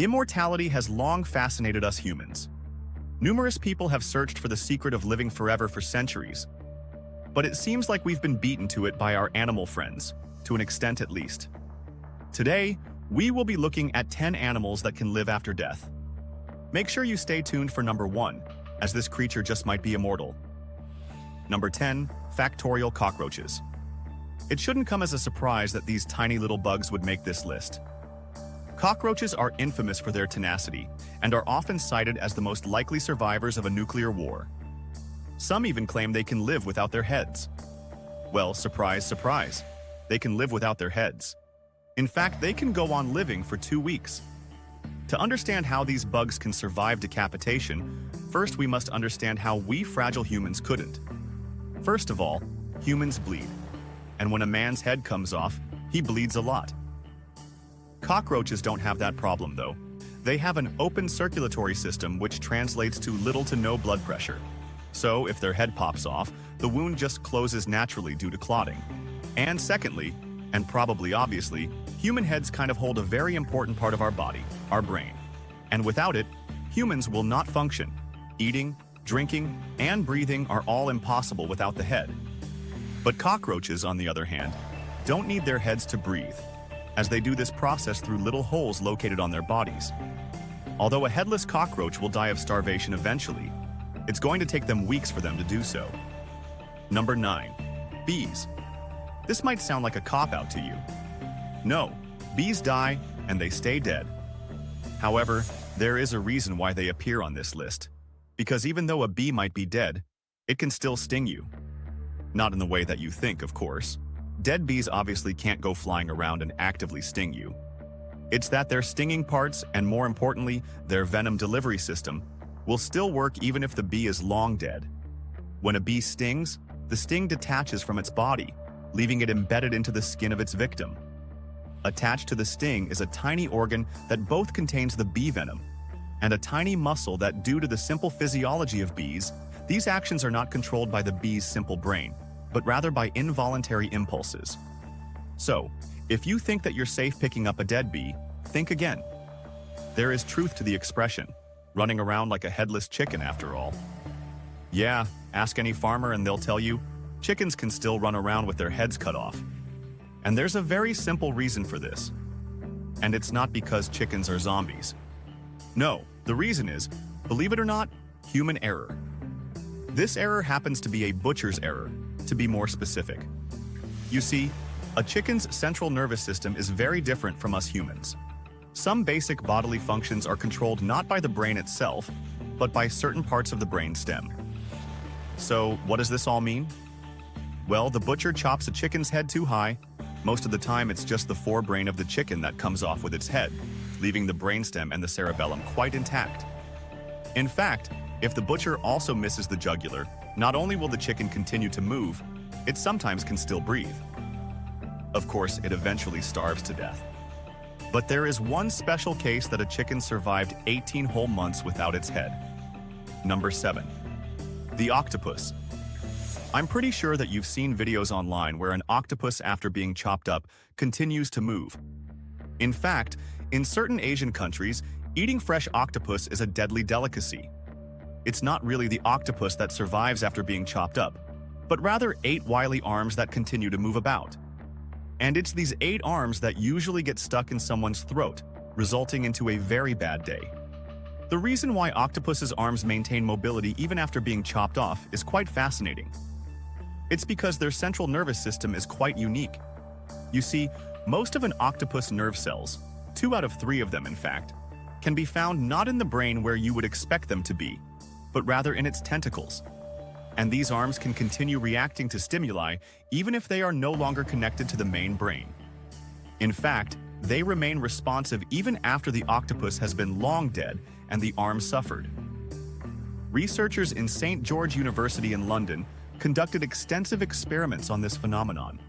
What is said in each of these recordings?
Immortality has long fascinated us humans. Numerous people have searched for the secret of living forever for centuries, but it seems like we've been beaten to it by our animal friends, to an extent at least. Today, we will be looking at 10 animals that can live after death. Make sure you stay tuned for number 1, as this creature just might be immortal. Number 10, factorial cockroaches. It shouldn't come as a surprise that these tiny little bugs would make this list. Cockroaches are infamous for their tenacity and are often cited as the most likely survivors of a nuclear war. Some even claim they can live without their heads. Well, surprise, surprise, they can live without their heads. In fact, they can go on living for 2 weeks. To understand how these bugs can survive decapitation, first we must understand how we fragile humans couldn't. First of all, humans bleed. And when a man's head comes off, he bleeds a lot. Cockroaches don't have that problem though. They have an open circulatory system which translates to little to no blood pressure. So if their head pops off, the wound just closes naturally due to clotting. And secondly, and probably obviously, human heads kind of hold a very important part of our body, our brain. And without it, humans will not function. Eating, drinking, and breathing are all impossible without the head. But cockroaches, on the other hand, don't need their heads to breathe, as they do this process through little holes located on their bodies. Although a headless cockroach will die of starvation eventually, it's going to take them weeks for them to do so. Number 9. Bees. This might sound like a cop-out to you. No, bees die and they stay dead. However, there is a reason why they appear on this list. Because even though a bee might be dead, it can still sting you. Not in the way that you think, of course. Dead bees obviously can't go flying around and actively sting you. It's that their stinging parts, and more importantly, their venom delivery system, will still work even if the bee is long dead. When a bee stings, the sting detaches from its body, leaving it embedded into the skin of its victim. Attached to the sting is a tiny organ that both contains the bee venom and a tiny muscle that, due to the simple physiology of bees, these actions are not controlled by the bee's simple brain, but rather by involuntary impulses. So, if you think that you're safe picking up a dead bee, think again. There is truth to the expression, running around like a headless chicken after all. Yeah, ask any farmer and they'll tell you, chickens can still run around with their heads cut off. And there's a very simple reason for this. And it's not because chickens are zombies. No, the reason is, believe it or not, human error. This error happens to be a butcher's error, to be more specific. You see, a chicken's central nervous system is very different from us humans. Some basic bodily functions are controlled not by the brain itself, but by certain parts of the brain stem. So, what does this all mean? Well, the butcher chops a chicken's head too high. Most of the time, it's just the forebrain of the chicken that comes off with its head, leaving the brainstem and the cerebellum quite intact. In fact, if the butcher also misses the jugular, not only will the chicken continue to move, it sometimes can still breathe. Of course, it eventually starves to death. But there is one special case that a chicken survived 18 whole months without its head. Number 7. The octopus. I'm pretty sure that you've seen videos online where an octopus, after being chopped up, continues to move. In fact, in certain Asian countries, eating fresh octopus is a deadly delicacy. It's not really the octopus that survives after being chopped up, but rather 8 wily arms that continue to move about. And it's these 8 arms that usually get stuck in someone's throat, resulting into a very bad day. The reason why octopus's arms maintain mobility even after being chopped off is quite fascinating. It's because their central nervous system is quite unique. You see, most of an octopus nerve cells, 2 out of 3 of them in fact, can be found not in the brain where you would expect them to be, but rather in its tentacles. And these arms can continue reacting to stimuli even if they are no longer connected to the main brain. In fact, they remain responsive even after the octopus has been long dead and the arm suffered. Researchers in St. George University in London conducted extensive experiments on this phenomenon.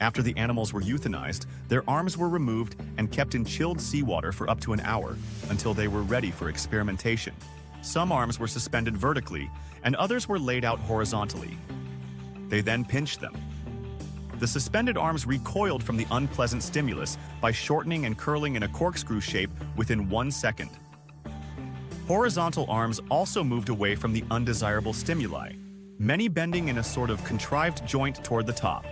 After the animals were euthanized, their arms were removed and kept in chilled seawater for up to an hour until they were ready for experimentation. Some arms were suspended vertically, and others were laid out horizontally. They then pinched them. The suspended arms recoiled from the unpleasant stimulus by shortening and curling in a corkscrew shape within 1 second. Horizontal arms also moved away from the undesirable stimuli, many bending in a sort of contrived joint toward the top.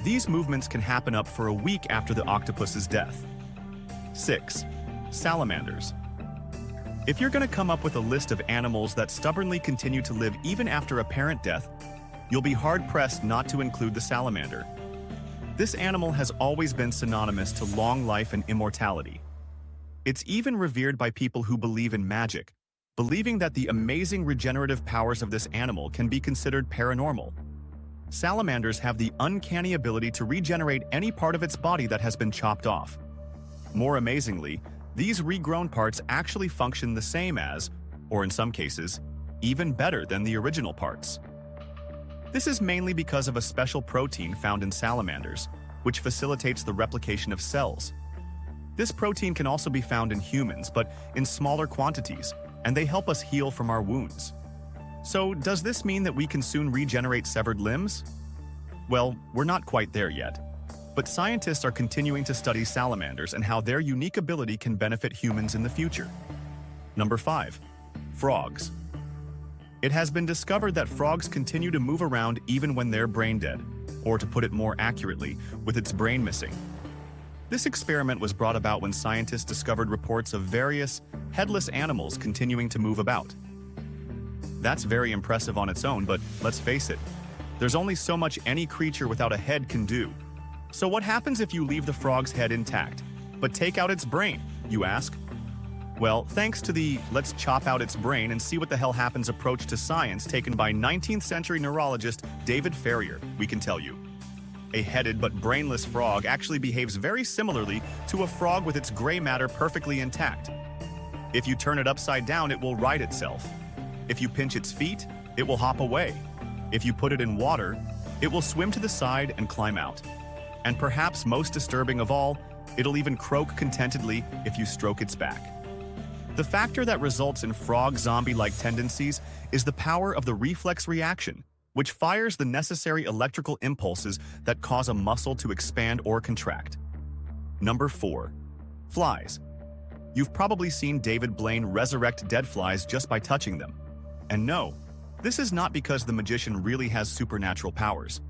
These movements can happen up for a week after the octopus's death. 6. Salamanders. If you're going to come up with a list of animals that stubbornly continue to live even after apparent death, you'll be hard-pressed not to include the salamander. This animal has always been synonymous to long life and immortality. It's even revered by people who believe in magic, believing that the amazing regenerative powers of this animal can be considered paranormal. Salamanders have the uncanny ability to regenerate any part of its body that has been chopped off. More amazingly, these regrown parts actually function the same as, or in some cases, even better than the original parts. This is mainly because of a special protein found in salamanders, which facilitates the replication of cells. This protein can also be found in humans, but in smaller quantities, and they help us heal from our wounds. So, does this mean that we can soon regenerate severed limbs? Well, we're not quite there yet. But scientists are continuing to study salamanders and how their unique ability can benefit humans in the future. Number 5. Frogs. It has been discovered that frogs continue to move around even when they're brain dead, or to put it more accurately, with its brain missing. This experiment was brought about when scientists discovered reports of various headless animals continuing to move about. That's very impressive on its own, but let's face it, there's only so much any creature without a head can do. So what happens if you leave the frog's head intact, but take out its brain, you ask? Well, thanks to the "let's chop out its brain and see what the hell happens" approach to science taken by 19th century neurologist David Farrier, we can tell you. A headed but brainless frog actually behaves very similarly to a frog with its gray matter perfectly intact. If you turn it upside down, it will right itself. If you pinch its feet, it will hop away. If you put it in water, it will swim to the side and climb out. And perhaps most disturbing of all, it'll even croak contentedly if you stroke its back. The factor that results in frog zombie-like tendencies is the power of the reflex reaction, which fires the necessary electrical impulses that cause a muscle to expand or contract. Number 4. Flies. You've probably seen David Blaine resurrect dead flies just by touching them. And no, this is not because the magician really has supernatural powers.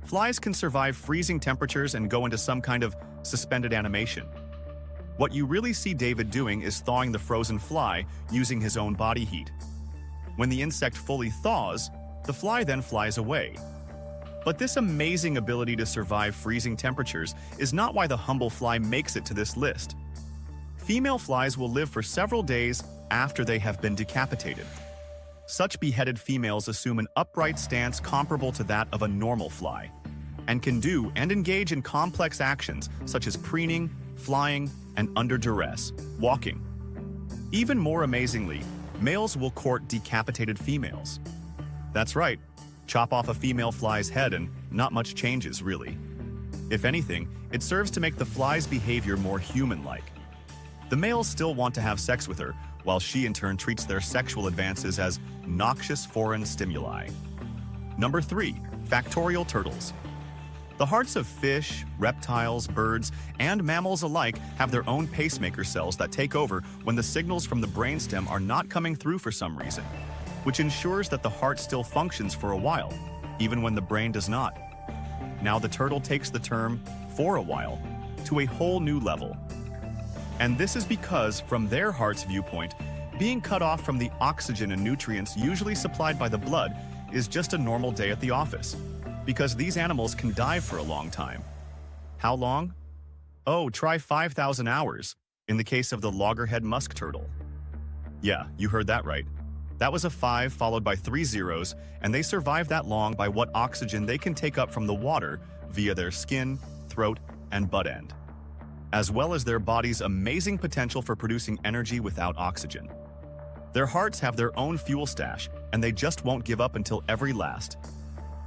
Flies can survive freezing temperatures and go into some kind of suspended animation. What you really see David doing is thawing the frozen fly using his own body heat. When the insect fully thaws, the fly then flies away. But this amazing ability to survive freezing temperatures is not why the humble fly makes it to this list. Female flies will live for several days after they have been decapitated. Such beheaded females assume an upright stance comparable to that of a normal fly, and can do and engage in complex actions such as preening, flying, and under duress, walking. Even more amazingly, males will court decapitated females. That's right, chop off a female fly's head and not much changes, really. If anything, it serves to make the fly's behavior more human-like. The males still want to have sex with her, while she in turn treats their sexual advances as noxious foreign stimuli. Number 3. Factorial turtles. The hearts of fish, reptiles, birds, and mammals alike have their own pacemaker cells that take over when the signals from the brainstem are not coming through for some reason, which ensures that the heart still functions for a while, even when the brain does not. Now the turtle takes the term "for a while" to a whole new level. And this is because, from their heart's viewpoint, being cut off from the oxygen and nutrients usually supplied by the blood is just a normal day at the office, because these animals can dive for a long time. How long? Oh, try 5,000 hours, in the case of the loggerhead musk turtle. Yeah, you heard that right. That was a 5 followed by 3 zeros, and they survive that long by what oxygen they can take up from the water via their skin, throat, and butt end, as well as their body's amazing potential for producing energy without oxygen. Their hearts have their own fuel stash, and they just won't give up until every last.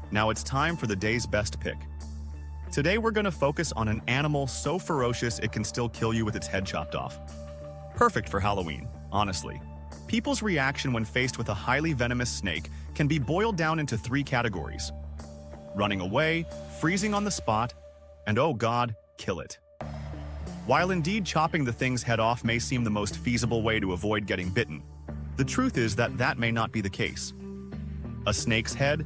Now it's time for the day's best pick. Today we're going to focus on an animal so ferocious it can still kill you with its head chopped off. Perfect for Halloween, honestly. People's reaction when faced with a highly venomous snake can be boiled down into 3 categories. running away, freezing on the spot, and oh God, kill it. While indeed chopping the thing's head off may seem the most feasible way to avoid getting bitten, the truth is that that may not be the case. A snake's head,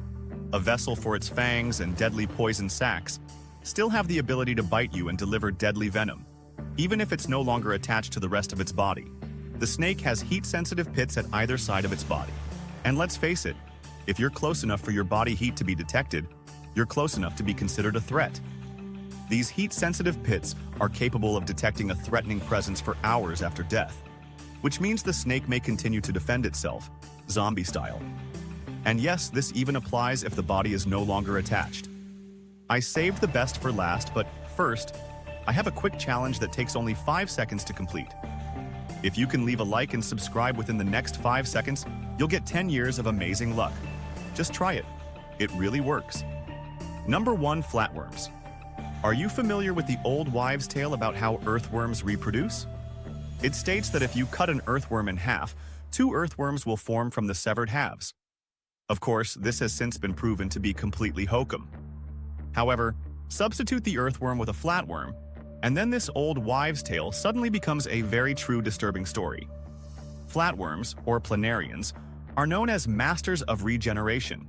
a vessel for its fangs and deadly poison sacs, still have the ability to bite you and deliver deadly venom, even if it's no longer attached to the rest of its body. The snake has heat-sensitive pits at either side of its body. And let's face it, if you're close enough for your body heat to be detected, you're close enough to be considered a threat. These heat-sensitive pits are capable of detecting a threatening presence for hours after death, which means the snake may continue to defend itself, zombie style. And yes, this even applies if the body is no longer attached. I saved the best for last, but first, I have a quick challenge that takes only 5 seconds to complete. If you can leave a like and subscribe within the next 5 seconds, you'll get 10 years of amazing luck. Just try it. It really works. Number 1. Flatworms. Are you familiar with the old wives' tale about how earthworms reproduce? It states that if you cut an earthworm in half, 2 earthworms will form from the severed halves. Of course, this has since been proven to be completely hokum. However, substitute the earthworm with a flatworm, and then this old wives' tale suddenly becomes a very true disturbing story. Flatworms, or planarians, are known as masters of regeneration.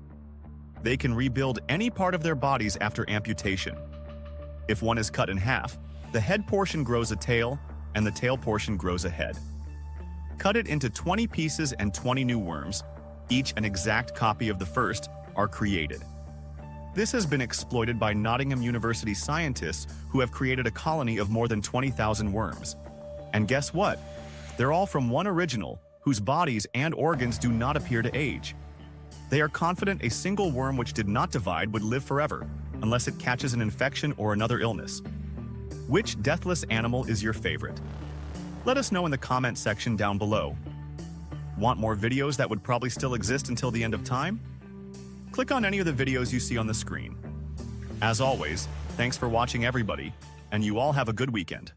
They can rebuild any part of their bodies after amputation. If one is cut in half, the head portion grows a tail, and the tail portion grows a head. Cut it into 20 pieces and 20 new worms, each an exact copy of the first, are created. This has been exploited by Nottingham University scientists who have created a colony of more than 20,000 worms. And guess what? They're all from one original, whose bodies and organs do not appear to age. They are confident a single worm which did not divide would live forever, unless it catches an infection or another illness. Which deathless animal is your favorite? Let us know in the comment section down below. Want more videos that would probably still exist until the end of time? Click on any of the videos you see on the screen. As always, thanks for watching everybody, and you all have a good weekend.